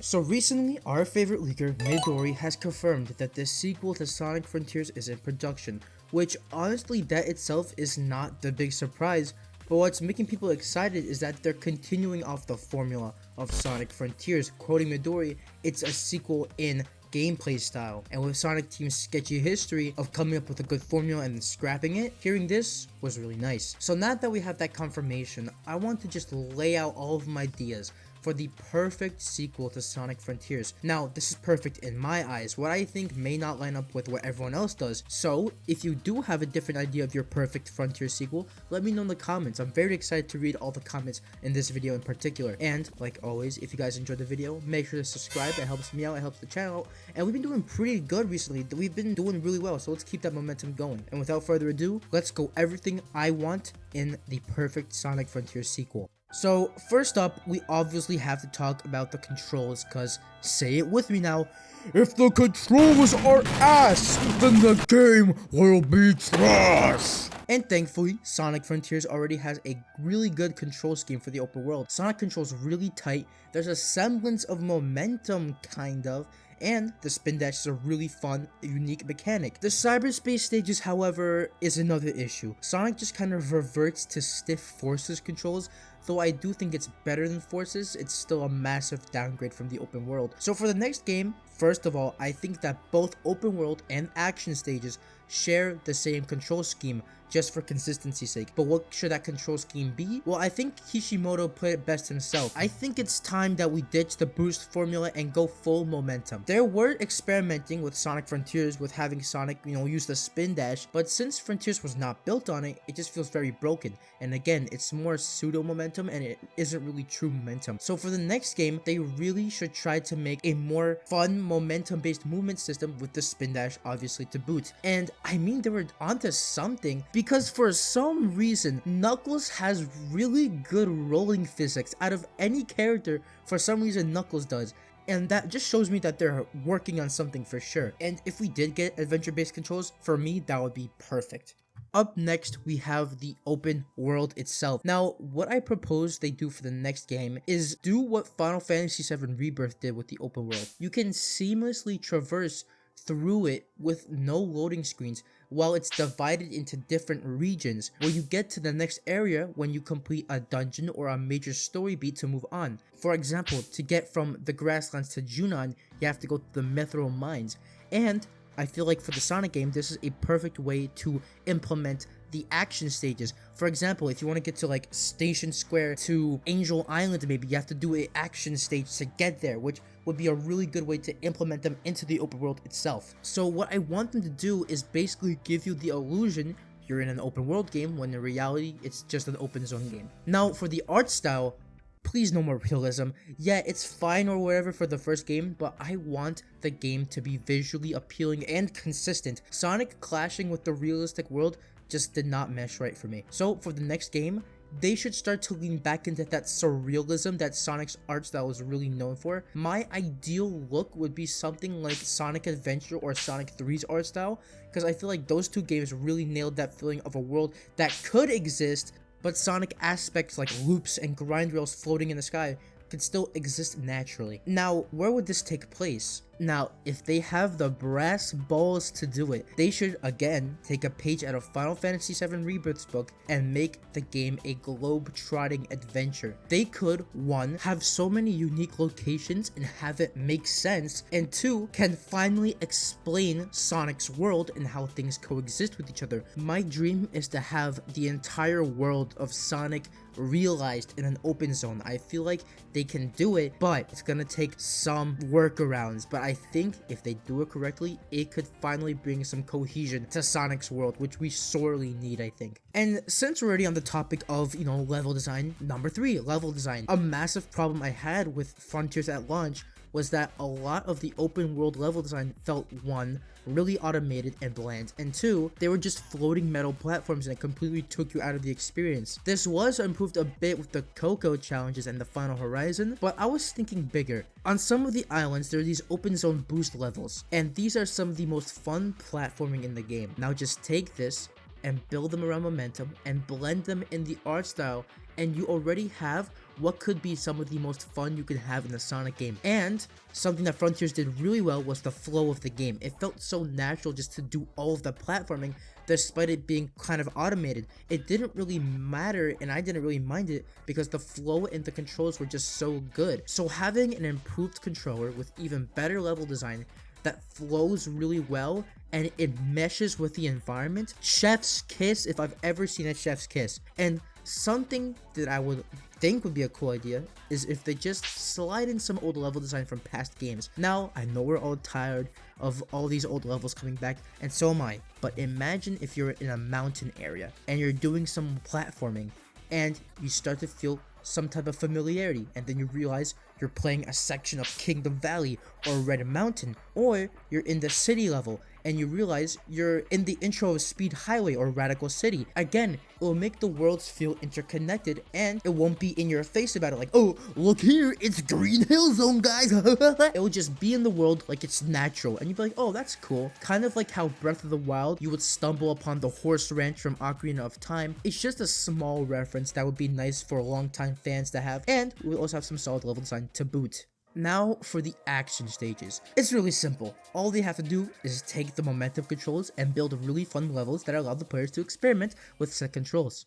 So recently, our favorite leaker, Midori, has confirmed that the sequel to Sonic Frontiers is in production, which honestly that itself is not the big surprise, but what's making people excited is that they're continuing off the formula of Sonic Frontiers. Quoting Midori, it's a sequel in gameplay style, and with Sonic Team's sketchy history of coming up with a good formula and then scrapping it, hearing this was really nice. So now that we have that confirmation, I want to just lay out all of my ideas for the perfect sequel to Sonic Frontiers. Now, this is perfect in my eyes. What I think may not line up with what everyone else does. So, if you do have a different idea of your perfect Frontier sequel, let me know in the comments. I'm very excited to read all the comments in this video in particular. And, like always, if you guys enjoyed the video, make sure to subscribe. It helps me out, it helps the channel out. And we've been doing pretty good recently. We've been doing really well, so let's keep that momentum going. And without further ado, let's go everything I want in the perfect Sonic Frontiers sequel. So first up, we obviously have to talk about the controls, cause say it with me now, if the controls are ass, then the game will be trash! And thankfully, Sonic Frontiers already has a really good control scheme for the open world. Sonic controls really tight, there's a semblance of momentum kind of, and the spin dash is a really fun, unique mechanic. The cyberspace stages, however, is another issue. Sonic just kind of reverts to stiff Forces controls. Though I do think it's better than Forces, it's still a massive downgrade from the open world. So for the next game, first of all, I think that both open world and action stages share the same control scheme, just for consistency's sake. But what should that control scheme be? Well, I think Kishimoto put it best himself. I think it's time that we ditch the boost formula and go full momentum. They were experimenting with Sonic Frontiers with having Sonic, use the spin dash, but since Frontiers was not built on it, it just feels very broken. And again, it's more pseudo momentum and it isn't really true momentum. So for the next game, they really should try to make a more fun momentum based movement system with the spin dash obviously to boot. And I mean, they were onto something, because for some reason, Knuckles has really good rolling physics out of any character. For some reason, Knuckles does. And that just shows me that they're working on something for sure. And if we did get adventure-based controls, for me, that would be perfect. Up next, we have the open world itself. Now, what I propose they do for the next game is do what Final Fantasy VII Rebirth did with the open world. You can seamlessly traverse through it with no loading screens, while it's divided into different regions where you get to the next area when you complete a dungeon or a major story beat to move on. For example, to get from the grasslands to Junon, you have to go to the Mithril Mines. And I feel like for the Sonic game, this is a perfect way to implement the action stages. For example, if you want to get to like Station Square to Angel Island, maybe you have to do an action stage to get there, which would be a really good way to implement them into the open world itself. So what I want them to do is basically give you the illusion you're in an open world game, when in reality it's just an open zone game. Now for the art style, please no more realism. Yeah, it's fine or whatever for the first game, but I want the game to be visually appealing and consistent. Sonic clashing with the realistic world just did not mesh right for me. So for the next game, they should start to lean back into that surrealism that Sonic's art style is really known for. My ideal look would be something like Sonic Adventure or Sonic 3's art style, because I feel like those two games really nailed that feeling of a world that could exist, but Sonic aspects like loops and grind rails floating in the sky could still exist naturally. Now, where would this take place? Now, if they have the brass balls to do it, they should again take a page out of Final Fantasy VII Rebirth's book and make the game a globe-trotting adventure. They could, 1, have so many unique locations and have it make sense, and 2, can finally explain Sonic's world and how things coexist with each other. My dream is to have the entire world of Sonic realized in an open zone. I feel like they can do it, but it's gonna take some workarounds. But I think if they do it correctly, it could finally bring some cohesion to Sonic's world, which we sorely need, I think. And since we're already on the topic of, level design, number 3, level design. A massive problem I had with Frontiers at launch was that a lot of the open world level design felt, 1, really automated and bland, and 2, they were just floating metal platforms and it completely took you out of the experience. This was improved a bit with the Coco challenges and the Final Horizon, but I was thinking bigger. On some of the islands, there are these open zone boost levels, and these are some of the most fun platforming in the game. Now just take this and build them around momentum and blend them in the art style, and you already have what could be some of the most fun you could have in a Sonic game. And something that Frontiers did really well was the flow of the game. It felt so natural just to do all of the platforming despite it being kind of automated. It didn't really matter, and I didn't really mind it because the flow and the controls were just so good. So having an improved controller with even better level design that flows really well and it meshes with the environment, chef's kiss if I've ever seen a chef's kiss. And something that I would think would be a cool idea is if they just slide in some old level design from past games. Now, I know we're all tired of all these old levels coming back, and so am I, but imagine if you're in a mountain area and you're doing some platforming and you start to feel some type of familiarity, and then you realize you're playing a section of Kingdom Valley or Red Mountain, or you're in the city level and you realize you're in the intro of Speed Highway or Radical City. Again, it will make the worlds feel interconnected, and it won't be in your face about it like, oh, look here, it's Green Hill Zone, guys. It will just be in the world like it's natural, and you'd be like, oh, that's cool. Kind of like how Breath of the Wild, you would stumble upon the horse ranch from Ocarina of Time. It's just a small reference that would be nice for longtime fans to have, and we also have some solid level design to boot. Now for the action stages. It's really simple. All they have to do is take the momentum controls and build really fun levels that allow the players to experiment with set controls.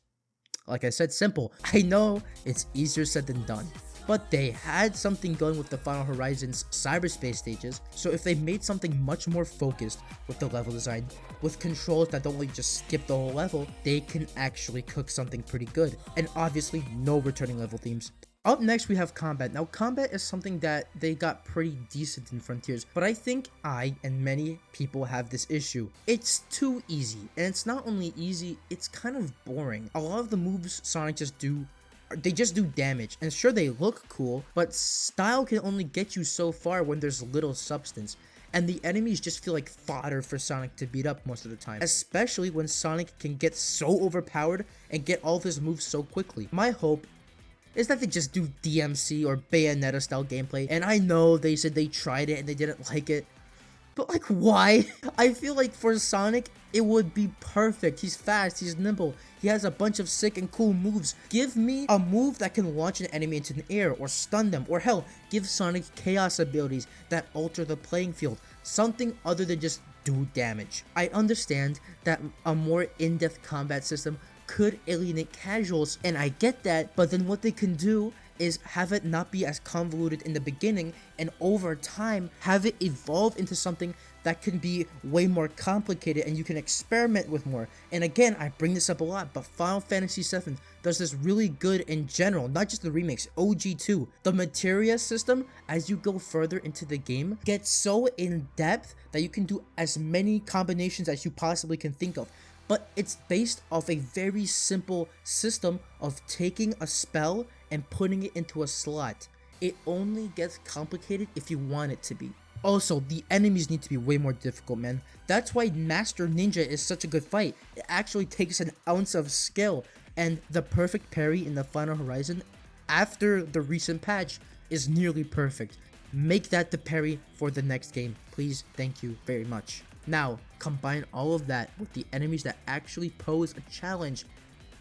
Like I said, simple. I know it's easier said than done, but they had something going with the Final Horizons cyberspace stages, so if they made something much more focused with the level design, with controls that don't like just skip the whole level, they can actually cook something pretty good. And obviously, no returning level themes. Up next, we have combat. Now, combat is something that they got pretty decent in Frontiers, but I think I and many people have this issue. It's too easy, and it's not only easy, it's kind of boring. A lot of the moves Sonic just do, they just do damage, and sure, they look cool, but style can only get you so far when there's little substance. And the enemies just feel like fodder for Sonic to beat up most of the time, especially when Sonic can get so overpowered and get all of his moves so quickly. My hope is that they just do DMC or Bayonetta style gameplay, and I know they said they tried it and they didn't like it, but like, why? I feel like for Sonic, it would be perfect. He's fast, he's nimble, he has a bunch of sick and cool moves. Give me a move that can launch an enemy into the air or stun them, or hell, give Sonic chaos abilities that alter the playing field. Something other than just do damage. I understand that a more in-depth combat system could alienate casuals, and I get that, but then what they can do is have it not be as convoluted in the beginning, and over time have it evolve into something that can be way more complicated and you can experiment with more. And again, I bring this up a lot, but Final Fantasy VII does this really good in general, not just the remakes, OG2. The materia system, as you go further into the game, gets so in depth that you can do as many combinations as you possibly can think of. But it's based off a very simple system of taking a spell and putting it into a slot. It only gets complicated if you want it to be. Also, the enemies need to be way more difficult, man. That's why Master Ninja is such a good fight. It actually takes an ounce of skill, and the perfect parry in the Final Horizon after the recent patch is nearly perfect. Make that the parry for the next game, please. Thank you very much. Now, combine all of that with the enemies that actually pose a challenge,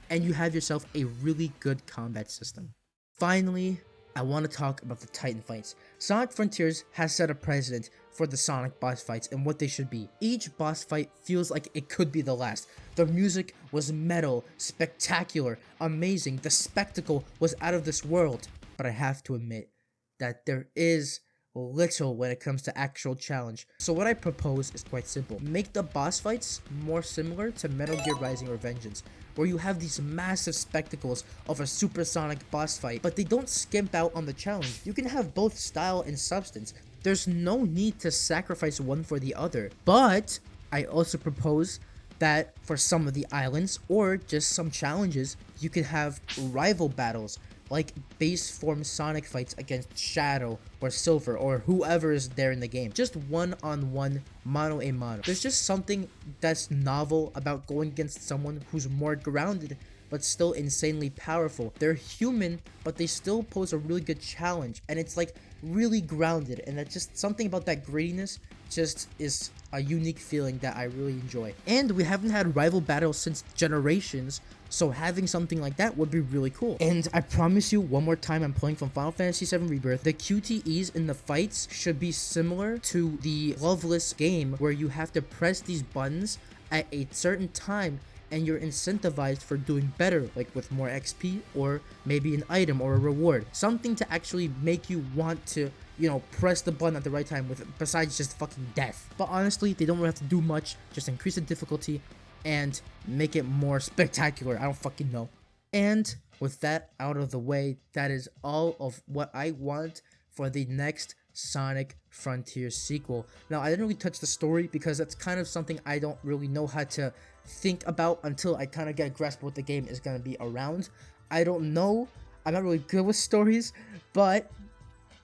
and you have yourself a really good combat system. Finally, I want to talk about the Titan fights. Sonic Frontiers has set a precedent for the Sonic boss fights and what they should be. Each boss fight feels like it could be the last. The music was metal, spectacular, amazing. The spectacle was out of this world. But I have to admit that there is little when it comes to actual challenge. So what I propose is quite simple. Make the boss fights more similar to Metal Gear Rising Revengeance, where you have these massive spectacles of a supersonic boss fight, but they don't skimp out on the challenge. You can have both style and substance. There's no need to sacrifice one for the other. But I also propose that for some of the islands or just some challenges, you could have rival battles, like base form Sonic fights against Shadow or Silver or whoever is there in the game. Just one-on-one, mano-a-mano. There's just something that's novel about going against someone who's more grounded but still insanely powerful. They're human, but they still pose a really good challenge, and it's like really grounded, and that's just something about that grittiness just is a unique feeling that I really enjoy. And we haven't had rival battles since Generations, so having something like that would be really cool. And I promise you one more time, I'm playing from Final Fantasy VII Rebirth. The QTEs in the fights should be similar to the Loveless game, where you have to press these buttons at a certain time and you're incentivized for doing better, like with more XP or maybe an item or a reward. Something to actually make you want to, you know, press the button at the right time with besides just fucking death. But honestly, they don't really have to do much, just increase the difficulty and make it more spectacular. I don't fucking know. And with that out of the way, that is all of what I want for the next Sonic Frontiers sequel. Now, I didn't really touch the story because that's kind of something I don't really know how to think about until I kind of get a grasp of what the game is going to be around. I don't know. I'm not really good with stories, but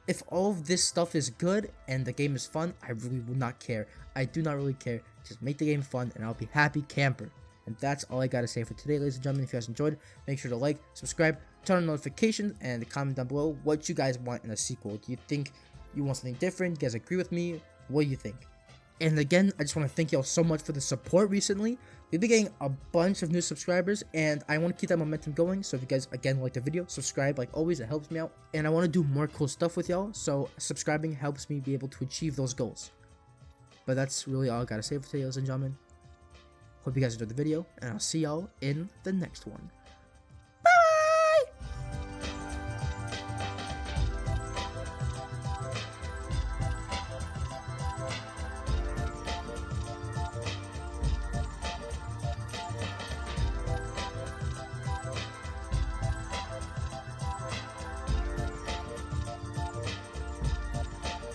if all of this stuff is good and the game is fun, I really will not care. I do not really care. Just make the game fun and I'll be happy camper. And that's all I gotta say for today, ladies and gentlemen. If you guys enjoyed, make sure to like, subscribe, turn on notifications, and comment down below what you guys want in a sequel. Do you think you want something different? You guys agree with me? What do you think? And again, I just want to thank y'all so much for the support recently. We've been getting a bunch of new subscribers, and I want to keep that momentum going. So if you guys, again, like the video, subscribe like always. It helps me out. And I want to do more cool stuff with y'all, so subscribing helps me be able to achieve those goals. But that's really all I got to say for today, ladies and gentlemen. Hope you guys enjoyed the video, and I'll see y'all in the next one.